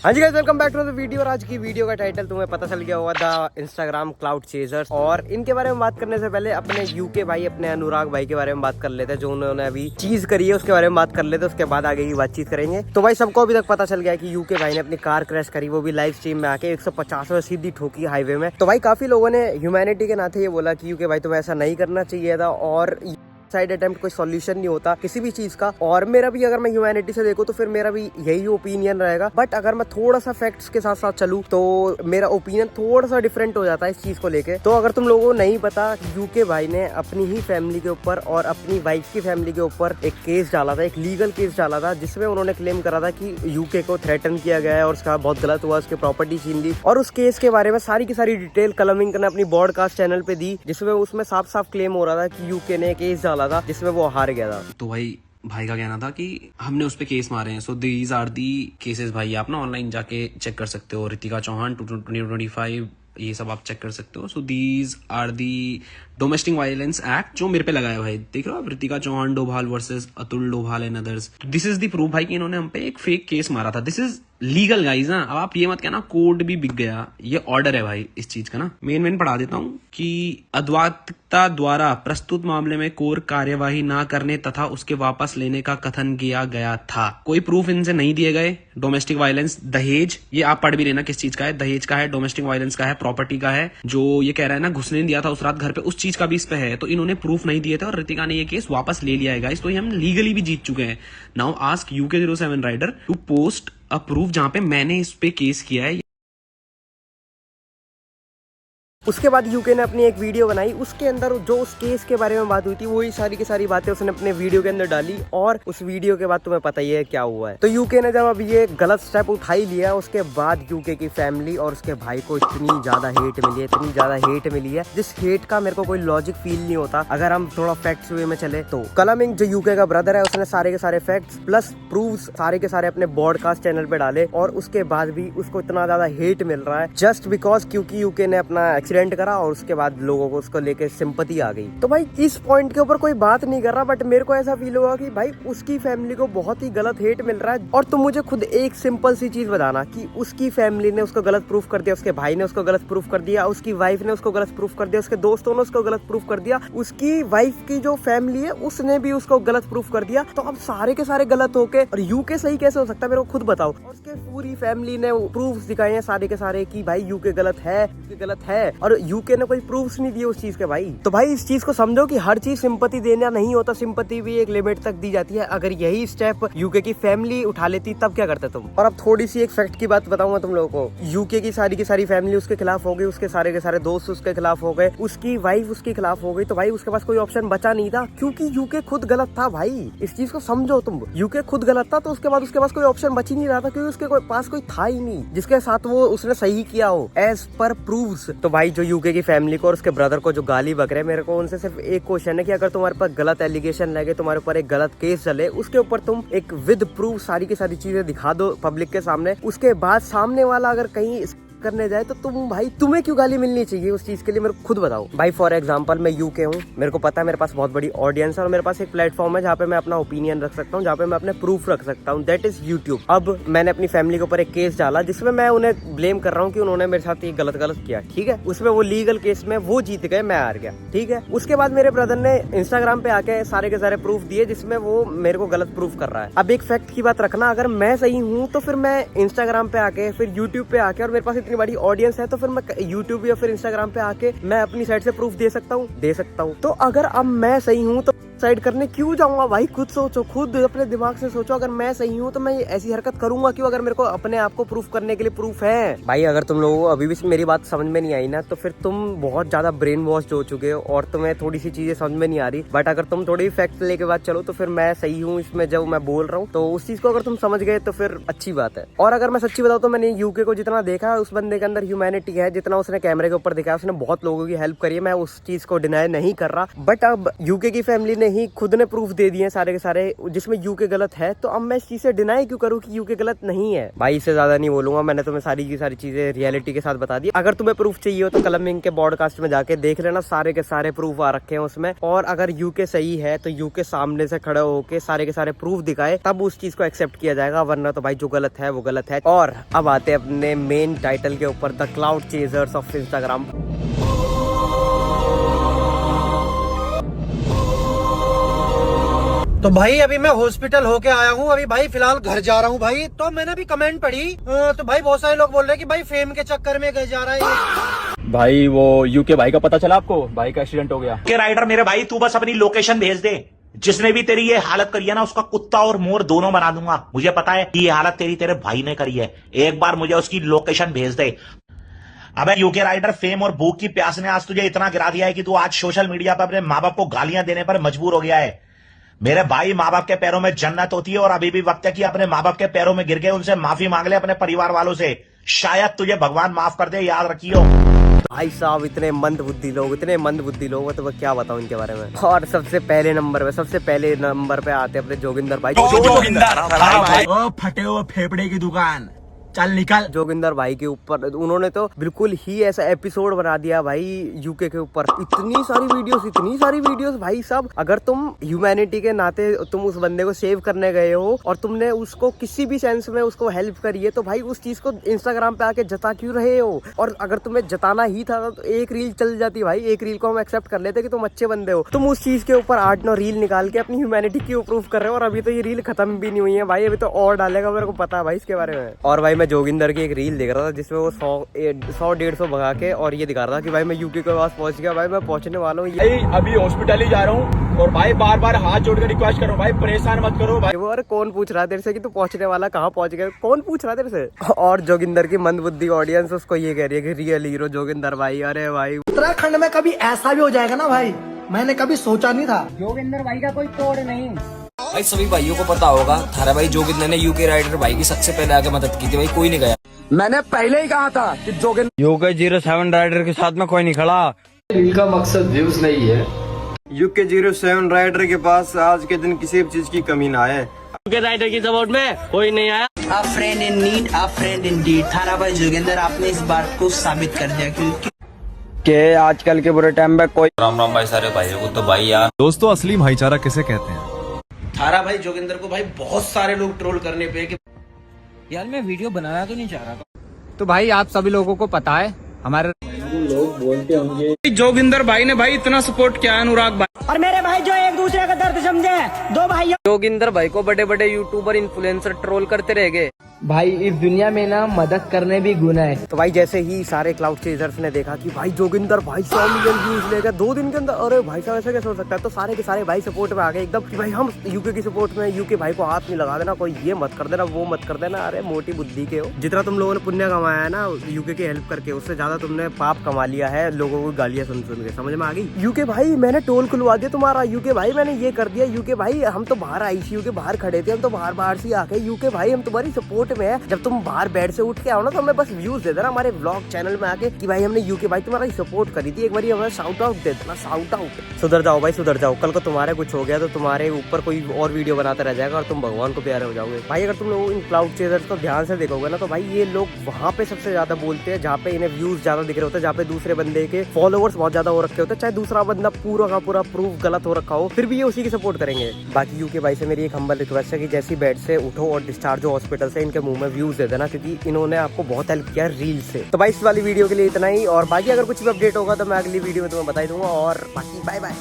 हाँ जी guys, welcome back to the video. और आज की वीडियो का टाइटल तुम्हें पता चल गया होगा, द इंस्टाग्राम क्लाउड चेजर्स। और इनके बारे में बात करने से पहले अपने यूके भाई, अपने अनुराग भाई के बारे में बात कर लेते हैं, जो उन्होंने अभी चीज करी है उसके बारे में बात कर लेते हैं। उसके बाद आगे की बातचीत करेंगे। तो भाई सबको अभी तक पता चल गया कि यूके भाई ने अपनी कार क्रैश करी, वो भी लाइव स्ट्रीम में आके 150 में सीधी ठोकी हाईवे में। तो भाई काफी लोगों ने ह्यूमैनिटी के नाते ये बोला कि यूके भाई तुम्हें ऐसा नहीं करना चाहिए था, और साइड अटेम्प्ट कोई सॉल्यूशन नहीं होता किसी भी चीज का। और मेरा भी, अगर मैं ह्यूमैनिटी से देखूं तो फिर मेरा भी यही ओपिनियन रहेगा। बट अगर मैं थोड़ा सा फैक्ट्स के साथ साथ चलूं तो मेरा ओपिनियन थोड़ा सा डिफरेंट हो जाता है इस चीज को लेके। तो अगर तुम लोगों को नहीं पता, यूके भाई ने अपनी ही फैमिली के ऊपर और अपनी वाइफ की फैमिली के ऊपर एक केस डाला था, एक लीगल केस डाला था, जिसमें उन्होंने क्लेम करा था कि यूके को थ्रेटन किया गया है और उसका बहुत गलत हुआ, उसकी प्रॉपर्टी छीन ली। और उस केस के बारे में सारी की सारी डिटेल कलमिंग ने अपनी ब्रॉडकास्ट चैनल पे दी, जिसमें उसमें साफ साफ क्लेम हो रहा था कि यूके ने केस डाला था जिसमें वो हार गया था। तो भाई का कहना था कि हमने उस पे केस मारे हैं। So these are the cases. भाई आप ना ऑनलाइन जाके चेक कर सकते हो, रितिका चौहान 2025 ये सब आप चेक कर सकते हो। So these are the domestic violence act जो मेरे पे लगाया है भाई। देख रहे हो आप, Ritika Chauhan Doval versus Atul Doval and others. This is the proof भाई कि इन्होंने हम पे एक फेक केस मारा था। दिस इज लीगल गाइज ना। अब आप ये मत कहना कोर्ट भी बिक गया, ये ऑर्डर है भाई इस चीज का ना। मेन पढ़ा देता हूँ कि अद्वातिकता द्वारा प्रस्तुत मामले में कोर कार्यवाही ना करने तथा उसके वापस लेने का कथन किया गया था। कोई प्रूफ इनसे नहीं दिए गए। डोमेस्टिक वायलेंस, दहेज, ये आप पढ़ भी लेना किस चीज का है। दहेज का है, डोमेस्टिक वायलेंस का है, प्रॉपर्टी का है। जो ये कह रहा है ना घुसने नहीं दिया था उस रात घर पे, उस चीज का भी इस पे है। तो इन्होंने प्रूफ नहीं दिए थे और रितिका ने ये केस वापस ले लिया है गाइस। तो ये हम लीगली भी जीत चुके हैं। Now ask UK07 rider to post a proof जहां पे मैंने इस पे केस किया है। उसके बाद यूके ने अपनी एक वीडियो बनाई, उसके अंदर जो उस केस के बारे में बात हुई थी वही सारी की सारी बातें उसने अपने वीडियो के अंदर डाली। और उस वीडियो के बाद तुम्हें पता ही है क्या हुआ है। तो यूके ने जब अब ये गलत स्टेप उठा ही लिया, उसके बाद यूके की फैमिली और उसके भाई को इतनी ज्यादा हेट मिली है, इतनी ज्यादा हेट मिली है, जिस हेट का मेरे को कोई लॉजिक फील नहीं होता। अगर हम थोड़ा फैक्ट्स वे में चले तो कलमिंग जो यूके का ब्रदर है, उसने सारे के सारे फैक्ट्स प्लस प्रूफ्स सारे के सारे अपने ब्रॉडकास्ट चैनल पे डाले, और उसके बाद भी उसको इतना ज्यादा हेट मिल रहा है जस्ट बिकॉज क्योंकि यूके ने अपना एक्सीडेंट करा और उसके बाद लोगों को उसको लेके सिंपैथी आ गई। तो भाई इस पॉइंट के ऊपर कोई बात नहीं कर रहा, बट मेरे को ऐसा फील हुआ कि भाई उसकी फैमिली को बहुत ही गलत हेट मिल रहा है। और तुम मुझे खुद एक सिंपल सी चीज बताना कि उसकी फैमिली ने उसको गलत प्रूफ कर दिया, उसके भाई ने उसको गलत प्रूफ कर दिया, उसकी वाइफ ने उसको गलत प्रूफ कर दिया, उसके दोस्तों ने उसको गलत प्रूफ कर दिया, उसकी वाइफ की जो फैमिली है उसने भी उसको गलत प्रूफ कर दिया। तो अब सारे के सारे गलत होके और यूके सही कैसे हो सकता है, मेरे को खुद बताओ। और उसके पूरी फैमिली ने प्रूफ दिखाए हैं सारे के सारे कि भाई यूके गलत है, गलत है, और यूके ने कोई प्रूफ्स नहीं दिए उस चीज के भाई। तो भाई इस चीज को समझो कि हर चीज सिंपैथी देना नहीं होता, सिंपैथी भी एक लिमिट तक दी जाती है। अगर यही स्टेप यूके की फैमिली उठा लेती तब क्या करते तुम। और अब थोड़ी सी एक फैक्ट की बात बताऊंगा तुम लोगों को। यूके की सारी फैमिली उसके खिलाफ हो गई, उसके सारे के सारे दोस्त उसके खिलाफ हो गए, उसकी वाइफ उसके खिलाफ हो गई। तो भाई उसके पास कोई ऑप्शन बचा नहीं था, क्योंकि यूके खुद गलत था भाई। इस चीज को समझो तुम, यूके खुद गलत था, तो उसके बाद उसके पास कोई ऑप्शन बच ही नहीं रहा था, क्योंकि उसके पास कोई था ही नहीं जिसके साथ वो उसने सही किया हो एज पर प्रूफ्स। तो भाई जो यूके की फैमिली को और उसके ब्रदर को जो गाली बक रहे, मेरे को उनसे सिर्फ एक क्वेश्चन है कि अगर तुम्हारे पास गलत एलिगेशन लगे, तुम्हारे ऊपर एक गलत केस चले, उसके ऊपर तुम एक विद प्रूफ सारी की सारी चीजें दिखा दो पब्लिक के सामने। उसके बाद सामने वाला अगर कहीं करने जाए तो तुम्हें क्यों गाली मिलनी चाहिए उस चीज के लिए, मेरे को खुद बताओ भाई। फॉर एग्जांपल मैं यूके हूँ, मेरे को पता है मेरे पास बहुत बड़ी ऑडियंस है और मेरे पास एक प्लेटफॉर्म है जहाँ पे मैं अपना ओपिनियन रख सकता हूँ, जहाँ पे मैं अपने प्रूफ रख सकता हूँ, दैट इज यूट्यूब। अब मैंने अपनी फैमिली के ऊपर एक केस डाला जिसमें मैं उन्हें ब्लेम कर रहा हूँ कि उन्होंने मेरे साथ ये गलत किया, ठीक है। उसमें वो लीगल केस में वो जीत गए, मैं हार गया, ठीक है। उसके बाद मेरे ब्रदर ने इंस्टाग्राम पे आके सारे के सारे प्रूफ दिए जिसमें वो मेरे को गलत प्रूफ कर रहा है। अब एक फैक्ट की बात रखना, अगर मैं सही हूँ तो फिर मैं इंस्टाग्राम पे आके, फिर यूट्यूब पे आके, और मेरे पास इतनी बड़ी ऑडियंस है तो फिर मैं यूट्यूब या फिर इंस्टाग्राम पे आके मैं अपनी साइड से प्रूफ दे सकता हूँ। तो अगर अब मैं सही हूँ तो साइड करने क्यों जाऊंगा भाई। खुद सोचो, खुद अपने दिमाग से सोचो, अगर मैं सही हूँ तो मैं ऐसी हरकत करूंगा क्यों, अगर मेरे को अपने आप को प्रूफ करने के लिए प्रूफ है। भाई अगर तुम लोगों को अभी भी मेरी बात समझ में नहीं आई ना, तो फिर तुम बहुत ज्यादा ब्रेन वॉश हो चुके हो और तुम्हें थोड़ी सी चीजें समझ में नहीं आ रही। बट अगर तुम थोड़ी फैक्ट लेके बात चलो तो फिर मैं सही हूँ इसमें जब मैं बोल रहा हूँ, तो उस चीज को अगर तुम समझ गए तो फिर अच्छी बात है। और अगर मैं सच्ची बताऊँ तो मैंने यूके को जितना देखा, उस बंदे के अंदर ह्यूमैनिटी है, जितना उसने कैमरे के ऊपर दिखाया, उसने बहुत लोगों की हेल्प करी है, मैं उस चीज को डिनाई नहीं कर रहा। बट अब यूके की फैमिली ने ही खुद ने प्रूफ दे दिए सारे के सारे जिसमें यूके गलत है, तो अब मैं इस चीज से डिनाई क्यों करूँ कि यूके गलत नहीं है। भाई इससे ज्यादा नहीं बोलूंगा, मैंने तुम्हें सारी की सारी चीजें रियलिटी के साथ बता दी। अगर तुम्हें प्रूफ चाहिए हो तो कलमिंग के पॉडकास्ट में जाके देख लेना, सारे के सारे प्रूफ आ रखे हैं उसमें। और अगर यूके सही है तो यूके सामने से खड़े होके सारे के सारे प्रूफ दिखाए, तब उस चीज को एक्सेप्ट किया जाएगा, वरना तो भाई जो गलत है वो गलत है। और अब आते हैं अपने मेन टाइटल के ऊपर, the cloud chasers of Instagram. तो भाई अभी मैं हॉस्पिटल होके आया हूँ, अभी भाई फिलहाल घर जा रहा हूँ भाई। तो मैंने अभी कमेंट पढ़ी, तो भाई बहुत सारे लोग बोल रहे हैं कि भाई फेम के चक्कर में घर जा रहा है। भाई वो यूके भाई का पता चला आपको? भाई का एक्सीडेंट हो गया। के राइडर मेरे भाई, तू बस अपनी लोकेशन भेज दे। जिसने भी तेरी ये हालत करी है ना, उसका कुत्ता और मोर दोनों बना दूंगा। मुझे पता है कि ये हालत तेरे भाई ने करी है। एक बार मुझे उसकी लोकेशन भेज दे। अबे यूके राइडर, फेम और भूख की प्यास ने आज तुझे इतना गिरा दिया है कि तू आज सोशल मीडिया पर अपने माँ बाप को गालियां देने पर मजबूर हो गया है। मेरे भाई, माँ बाप के पैरों में जन्नत होती है और अभी भी वक्त है कि अपने माँ बाप के पैरों में गिर के उनसे माफी मांग ले, अपने परिवार वालों से। शायद तुझे भगवान माफ कर दे, याद रखियो। भाई साहब इतने मंद बुद्धि लोग, तो मैं क्या बताऊं इनके बारे में। और सबसे पहले नंबर पे आते हैं अपने जोगिंदर भाई। ओ फटे हुए फेफड़े की दुकान, चल निकल। जोगिंदर भाई के ऊपर उन्होंने तो बिल्कुल ही ऐसा एपिसोड बना दिया भाई यूके के ऊपर। इतनी सारी वीडियोस भाई साहब। अगर तुम ह्यूमैनिटी के नाते तुम उस बंदे को सेव करने गए हो और तुमने उसको किसी भी सेंस में उसको हेल्प करी है, तो भाई उस चीज को इंस्टाग्राम पे आके जता क्यों रहे हो? और अगर तुम्हें जताना ही था तो एक रील चल जाती भाई, एक रील को हम एक्सेप्ट कर लेते कि तुम अच्छे बंदे हो। तुम उस चीज के ऊपर 8-9 रील निकाल के अपनी ह्यूमैनिटी क्यों प्रूफ कर रहे हो? और अभी तो ये रील खत्म भी नहीं हुई है भाई, अभी तो और डालेगा, मेरे को पता है भाई इसके बारे में। और भाई मैं जोगिंदर की एक रील देख रहा था जिसमें वो 100-150 भगा के और ये दिखा रहा था कि भाई मैं यूके के पास पहुंच गया, भाई मैं पहुंचने वाला हूँ। अभी हॉस्पिटल ही जा रहा हूँ और भाई बार बार हाथ जोड़ कर रिक्वेस्ट कर रहा हूँ, भाई परेशान मत करो भाई। वो अरे कौन पूछ रहा है तेरे से कि तू पहुंचने वाला, कहाँ पहुंच गया, कौन पूछ रहा है तेरे से? और जोगिंदर की मंदबुद्धि ऑडियंस उसको ये कह रही है कि रियल हीरो जोगिंदर भाई। अरे भाई उत्तराखंड में कभी ऐसा भी हो जाएगा ना भाई, मैंने कभी सोचा नहीं था। जोगिंदर भाई का कोई तोड़ नहीं। भाई सभी भाइयों को पता होगा, थारा भाई जोगिंदर ने यूके राइडर भाई की सबसे पहले आके मदद की थी, भाई कोई नहीं गया। मैंने पहले ही कहा था कि जोगिंदर यूके 07 राइडर के साथ में कोई नहीं खड़ा। इनका मकसद व्यूज नहीं है। यूके 07 राइडर के पास आज के दिन किसी भी चीज की कमी ना आए। यूके राइडर की सपोर्ट में कोई नहीं आया। A friend in need, a friend indeed। थारा भाई जोगिंदर आपने इस बात को साबित कर दिया क्योंकि के आजकल के बुरे टाइम में कोई। राम राम भाई सारे भाइयों को। तो भाई यार दोस्तों, असली भाईचारा किसे कहते हैं? थारा भाई जोगिंदर को भाई बहुत सारे लोग ट्रोल करने पे कि यार मैं वीडियो बनाना तो नहीं चाह रहा था। तो भाई आप सभी लोगों को पता है हमारे लोग बोलते होंगे जोगिंदर भाई ने भाई इतना सपोर्ट किया है अनुराग भाई और मेरे भाई जो एक दूसरे का दर्द समझे, दो भाई। जोगिंदर भाई को बड़े बड़े यूट्यूबर इन्फ्लुएंसर ट्रोल करते रह गए। भाई इस दुनिया में ना मदद करने भी गुनाह है। तो भाई जैसे ही सारे क्लाउड चेजर्स ने देखा कि भाई जोगिंदर भाई 100 मिलियन व्यूज लेगा 2 दिन के अंदर, अरे भाई साहब ऐसा कैसे हो सकता है? तो सारे के सारे भाई सपोर्ट में आ गए एकदम कि भाई हम यूके की सपोर्ट में, यूके भाई को हाथ नहीं लगा देना, कोई ये मत कर देना, वो मत कर देना। अरे मोटी बुद्धि के हो, जितना तुम लोगों ने पुण्य कमाया है ना यूके की हेल्प करके, उससे ज्यादा तुमने पाप कमा लिया है लोगों को गालियां सुन के। समझ में आ गई? यूके भाई मैंने टोल खुलवा दिया तुम्हारा, यूके भाई मैंने ये कर दिया, यूके भाई हम तो बाहर आईसीयू के बाहर खड़े थे, हम तो बाहर से आके, यूके भाई हम तुम्हारी सपोर्ट में है। जब तुम बाहर बेड से उठ के आओ ना तो हमें बस व्यूज दे देना हमारे ब्लॉग चैनल में आके कि भाई हमने यूके भाई तुम्हारी सपोर्ट करी थी, एक बार हमें शाउट आउट दे देना, शाउट आउट। सुधर जाओ भाई सुधर जाओ, कल को तुम्हारे कुछ हो गया तो तुम्हारे ऊपर कोई और वीडियो बनाता रह जाएगा और तुम भगवान को प्यारे हो जाओगे। भाई अगर तुम लोग इन क्लाउड चेजर्स को ध्यान से देखोगे ना तो भाई ये लोग वहाँ पे सबसे ज्यादा बोलते हैं जहाँ पे इन्हें व्यूज ज्यादा दिख रहे होते हैं, जहाँ पे दूसरे बंदे के फॉलोवर्स बहुत ज्यादा हो रखे होते हैं, चाहे दूसरा बंदा पूरा का पूरा प्रूफ गलत हो रखा हो, फिर भी ये उसी की सपोर्ट करेंगे। बाकी यूके भाई से मेरी एक हम्बल रिक्वेस्ट है कि जैसी बेड से उठो और डिस्चार्ज हो हॉस्पिटल से, इनके मुंह में व्यूज दे देना, क्योंकि इन्होंने आपको बहुत हेल्प किया रील से। तो भाई इस वाली वीडियो के लिए इतना ही, और बाकी अगर कुछ भी अपडेट होगा तो मैं अगली वीडियो में तुम्हें बता दूंगा। और बाकी बाय बाय।